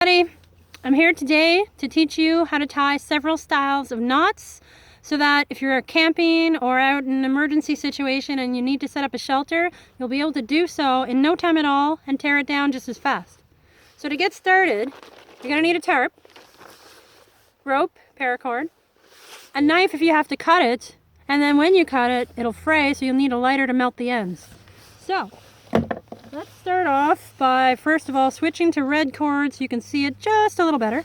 Everybody, I'm here today to teach you how to tie several styles of knots so that if you're camping or out in an emergency situation and you need to set up a shelter, you'll be able to do so in no time at all and tear it down just as fast. So to get started, you're going to need a tarp, rope, paracord, a knife if you have to cut it, and then when you cut it, it'll fray, so you'll need a lighter to melt the ends. So let's start off by first of all switching to red cord so you can see it just a little better.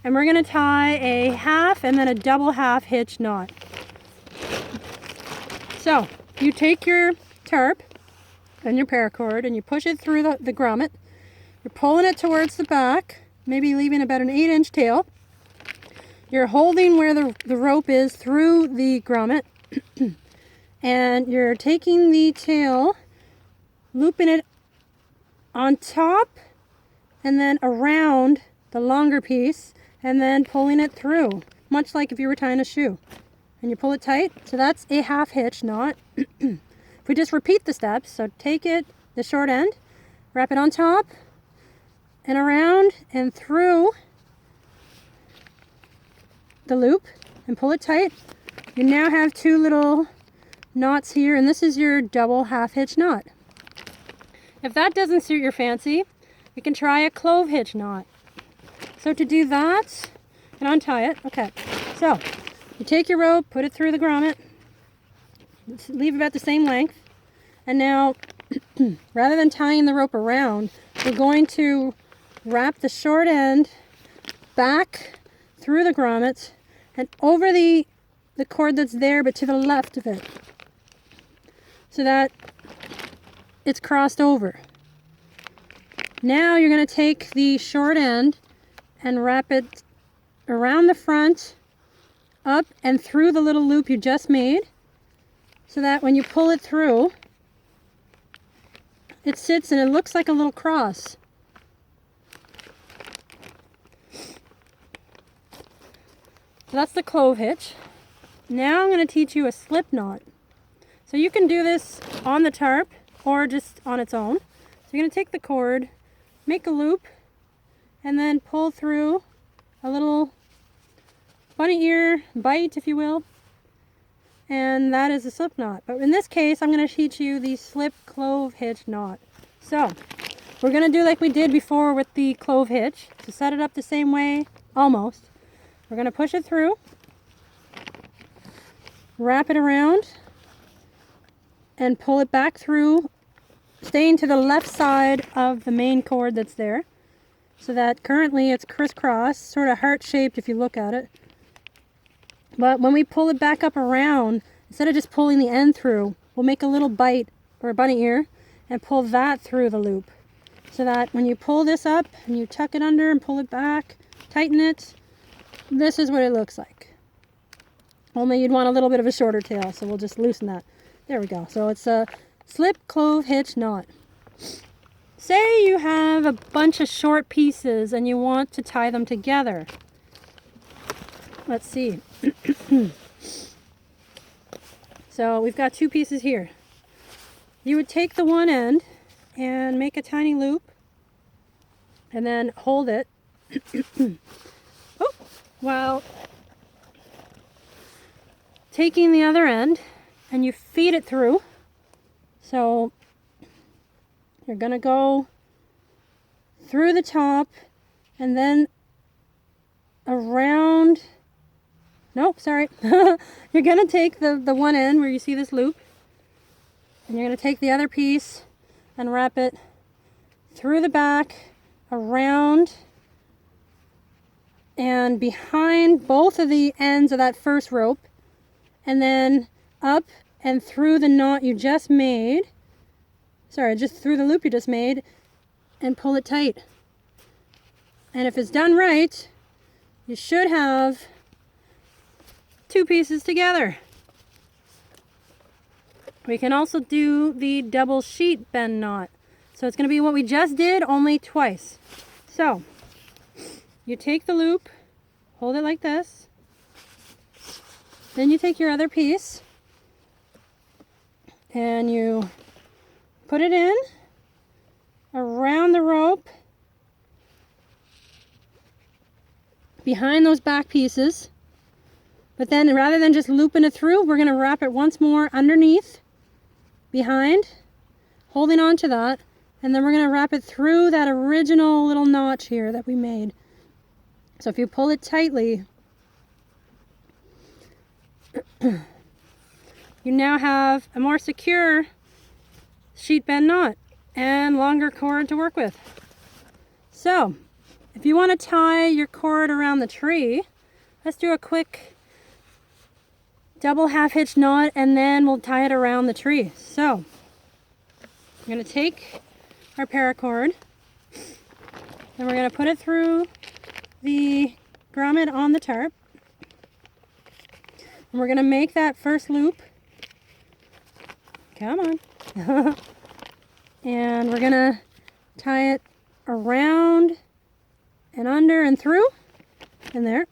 And we're going to tie a half and then a double half hitch knot. So you take your tarp and your paracord and you push it through the grommet. You're pulling it towards the back, maybe leaving about an 8-inch tail. You're holding where the rope is through the grommet and you're taking the tail, looping it on top and then around the longer piece and then pulling it through, much like if you were tying a shoe. And you pull it tight. So that's a half hitch knot. If we just repeat the steps, so take it, the short end, wrap it on top and around and through the loop and pull it tight. You now have two little knots here, and this is your double half hitch knot. If that doesn't suit your fancy, you can try a clove hitch knot. So to do that, and untie it, okay. So you take your rope, put it through the grommet, leave about the same length, and now rather than tying the rope around, we're going to wrap the short end back through the grommet and over the cord that's there but to the left of it, so that it's crossed over. Now you're going to take the short end and wrap it around the front, up and through the little loop you just made, so that when you pull it through, it sits and it looks like a little cross. So that's the clove hitch. Now I'm going to teach you a slip knot. So you can do this on the tarp or just on its own. So you're going to take the cord, make a loop, and then pull through a little bunny ear bite, if you will. And that is a slip knot. But in this case, I'm going to teach you the slip clove hitch knot. So we're going to do like we did before with the clove hitch. To set it up the same way, almost. We're going to push it through, wrap it around, and pull it back through, staying to the left side of the main cord that's there, so that currently it's crisscross, sort of heart-shaped if you look at it. But when we pull it back up around, instead of just pulling the end through, we'll make a little bite or a bunny ear and pull that through the loop, so that when you pull this up and you tuck it under and pull it back, tighten it, this is what it looks like. Only you'd want a little bit of a shorter tail, so we'll just loosen that. There we go. So it's a slip clove hitch knot. Say you have a bunch of short pieces and you want to tie them together. Let's see. So we've got two pieces here. You would take the one end and make a tiny loop and then hold it while taking the other end, and you feed it through. So you're going to go through the top and then around. Nope, sorry. You're going to take the one end where you see this loop, and you're going to take the other piece and wrap it through the back, around and behind both of the ends of that first rope, and then up and through the knot you just made, just through the loop you just made, and pull it tight. And if it's done right, you should have two pieces together. We can also do the double sheet bend knot. So it's going to be what we just did, only twice. So you take the loop, hold it like this, then you take your other piece and you put it in around the rope behind those back pieces. But then rather than just looping it through, we're going to wrap it once more underneath, behind, holding on to that, and then we're going to wrap it through that original little notch here that we made. So if you pull it tightly, you now have a more secure sheet bend knot and longer cord to work with. So if you want to tie your cord around the tree, let's do a quick double half hitch knot and then we'll tie it around the tree. So we're going to take our paracord and we're going to put it through the grommet on the tarp, and we're going to make that first loop. Come on. And we're going to tie it around and under and through and there,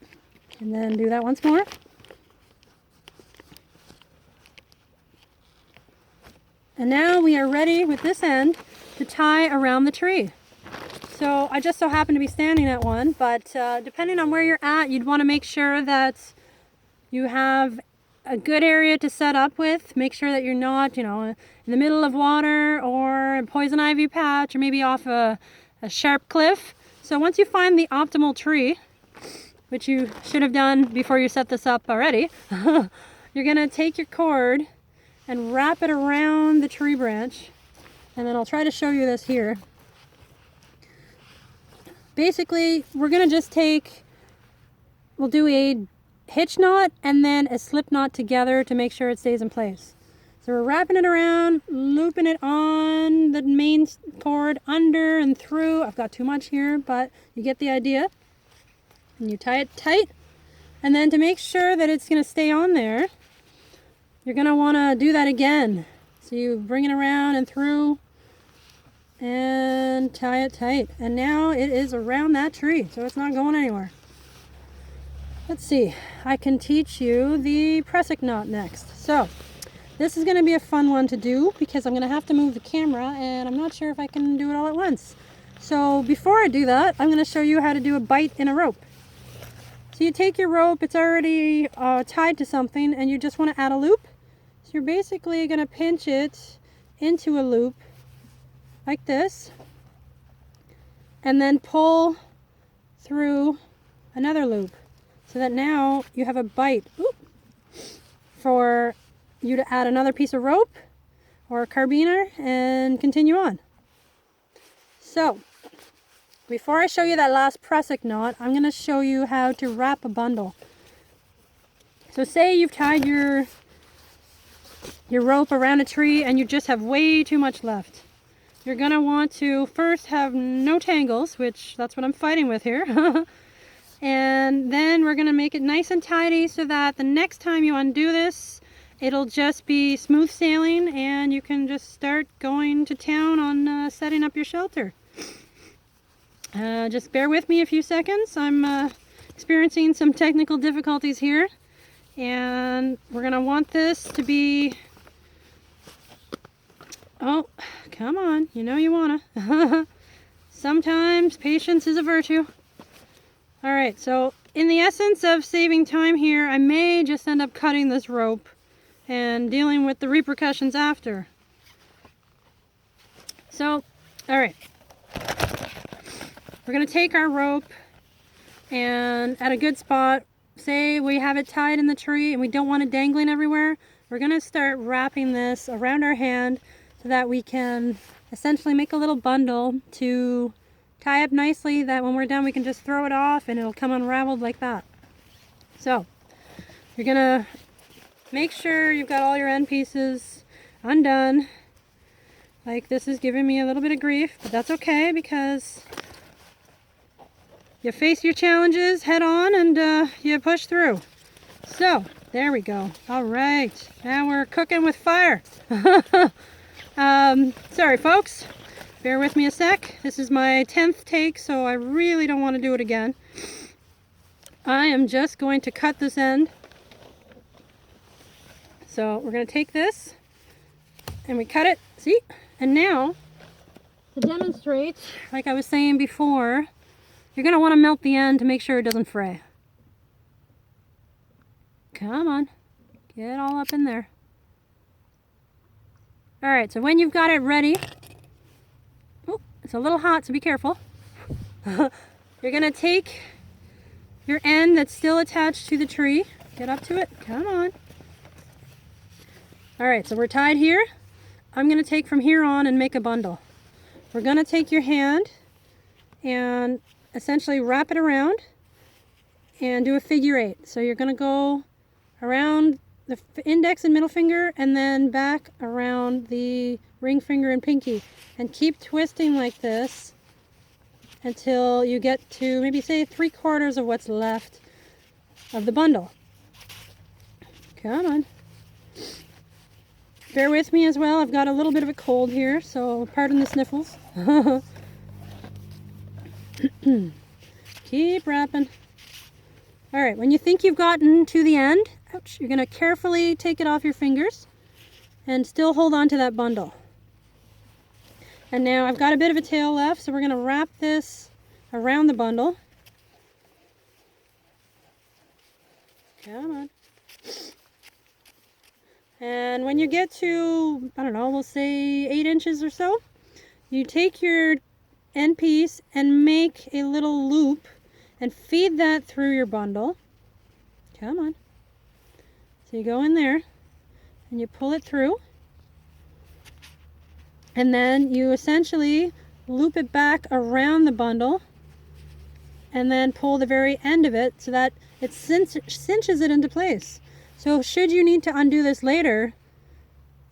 and then do that once more. And now we are ready with this end to tie around the tree. So I just so happen to be standing at one, but depending on where you're at, you'd want to make sure that you have a good area to set up with. Make sure that you're not, in the middle of water or a poison ivy patch or maybe off a sharp cliff. So once you find the optimal tree, which you should have done before you set this up already, you're going to take your cord and wrap it around the tree branch. And then I'll try to show you this here. Basically, we're going to just we'll do a hitch knot and then a slip knot together to make sure it stays in place. So we're wrapping it around, looping it on the main cord, under and through. I've got too much here, but you get the idea. And you tie it tight. And then to make sure that it's going to stay on there, you're going to want to do that again. So you bring it around and through and tie it tight. And now it is around that tree, so it's not going anywhere. Let's see, I can teach you the prusik knot next. So this is going to be a fun one to do because I'm going to have to move the camera and I'm not sure if I can do it all at once. So before I do that, I'm going to show you how to do a bite in a rope. So you take your rope, it's already tied to something, and you just want to add a loop. So you're basically going to pinch it into a loop like this and then pull through another loop so that now you have a bite for you to add another piece of rope or a carabiner and continue on. So before I show you that last prusik knot, I'm going to show you how to wrap a bundle. So say you've tied your rope around a tree and you just have way too much left. You're going to want to first have no tangles, which that's what I'm fighting with here. And then we're going to make it nice and tidy so that the next time you undo this, it'll just be smooth sailing and you can just start going to town on setting up your shelter. Just bear with me a few seconds. I'm experiencing some technical difficulties here. And we're going to want this to be... Oh, come on. You know you want to. Sometimes patience is a virtue. Alright, so in the essence of saving time here, I may just end up cutting this rope and dealing with the repercussions after. So, alright. We're going to take our rope and at a good spot, say we have it tied in the tree and we don't want it dangling everywhere, we're going to start wrapping this around our hand so that we can essentially make a little bundle to tie up nicely that when we're done we can just throw it off and it'll come unraveled like that. So you're going to make sure you've got all your end pieces undone. Like this is giving me a little bit of grief, but that's okay because you face your challenges head on and you push through. So there we go. All right, now we're cooking with fire. Sorry folks, bear with me a sec. This is my 10th take, so I really don't want to do it again. I am just going to cut this end. So we're going to take this and we cut it, see? And now, to demonstrate, like I was saying before, You're going to want to melt the end to make sure it doesn't fray. Come on. Get all up in there. Alright, so when you've got it ready, oh, it's a little hot, so be careful. You're going to take your end that's still attached to the tree. Get up to it. Come on. Alright, so we're tied here. I'm going to take from here on and make a bundle. We're going to take your hand and essentially wrap it around and do a figure 8. So you're going to go around the index and middle finger and then back around the ring finger and pinky, and keep twisting like this until you get to maybe say 3/4 of what's left of the bundle. Come on. Bear with me as well. I've got a little bit of a cold here, so pardon the sniffles. Keep wrapping. All right, when you think you've gotten to the end, ouch, you're going to carefully take it off your fingers and still hold on to that bundle. And now I've got a bit of a tail left, so we're going to wrap this around the bundle. Come on. And when you get to, I don't know, we'll say 8 inches or so, you take your end piece and make a little loop and feed that through your bundle. Come on. So you go in there and you pull it through, and then you essentially loop it back around the bundle and then pull the very end of it so that it cinches it into place. So should you need to undo this later,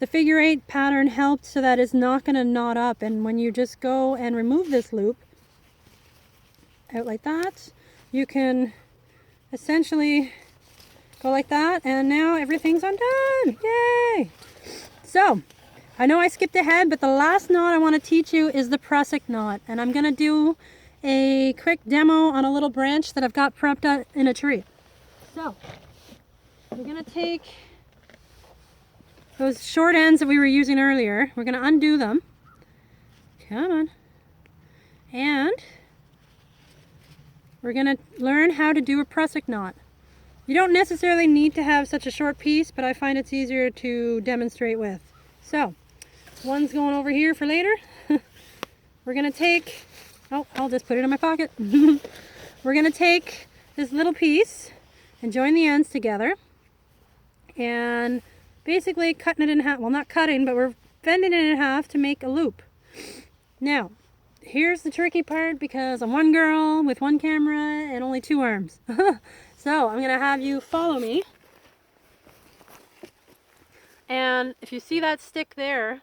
the figure 8 pattern helped so that it's not going to knot up, and when you just go and remove this loop out like that, you can essentially go like that, and now everything's undone. Yay! So, I know I skipped ahead, but the last knot I want to teach you is the prusik knot, and I'm going to do a quick demo on a little branch that I've got prepped out in a tree. So, we're going to take those short ends that we were using earlier. We're going to undo them. Come on. And we're going to learn how to do a prusik knot. You don't necessarily need to have such a short piece, but I find it's easier to demonstrate with. So, one's going over here for later. We're going to take, oh, I'll just put it in my pocket. We're going to take this little piece and join the ends together and basically cutting it in half. Well, not cutting, but we're bending it in half to make a loop. Now, here's the tricky part, because I'm one girl with one camera and only 2 arms. So I'm going to have you follow me. And if you see that stick there,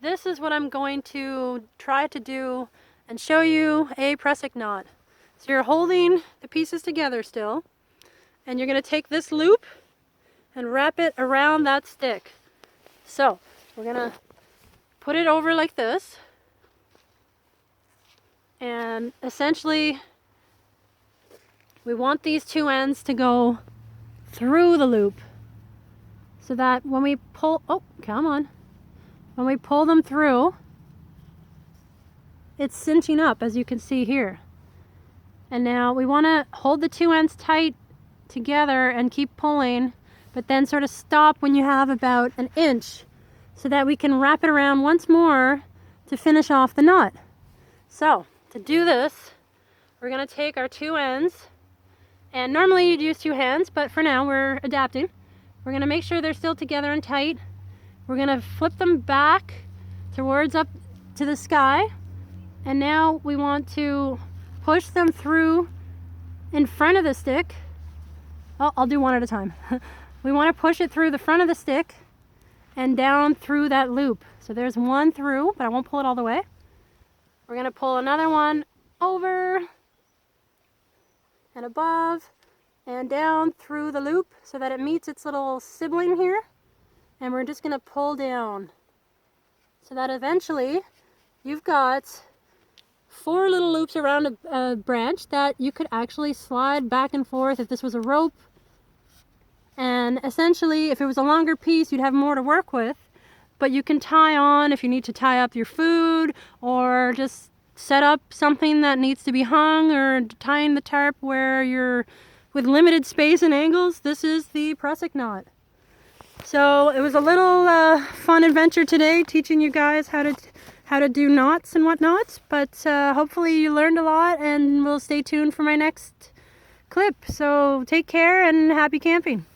this is what I'm going to try to do and show you a prusik knot. So you're holding the pieces together still, and you're going to take this loop and wrap it around that stick. So we're going to put it over like this, and essentially we want these 2 ends to go through the loop so that when we pull, oh, come on, when we pull them through, it's cinching up, as you can see here. And now we want to hold the 2 ends tight together and keep pulling, but then sort of stop when you have about 1 inch so that we can wrap it around once more to finish off the knot. So to do this, we're going to take our 2 ends, and normally you'd use 2 hands, but for now we're adapting. We're going to make sure they're still together and tight. We're going to flip them back towards up to the sky, and now we want to push them through in front of the stick. Oh, I'll do one at a time. We want to push it through the front of the stick and down through that loop. So there's one through, but I won't pull it all the way. We're going to pull another one over and above and down through the loop so that it meets its little sibling here. And we're just going to pull down so that eventually you've got 4 little loops around a branch that you could actually slide back and forth if this was a rope. And essentially, if it was a longer piece, you'd have more to work with, but you can tie on if you need to tie up your food, or just set up something that needs to be hung, or tying the tarp where you're with limited space and angles, this is the prusik knot. So it was a little fun adventure today, teaching you guys how to do knots and whatnot. But hopefully you learned a lot, and we'll stay tuned for my next clip. So take care and happy camping.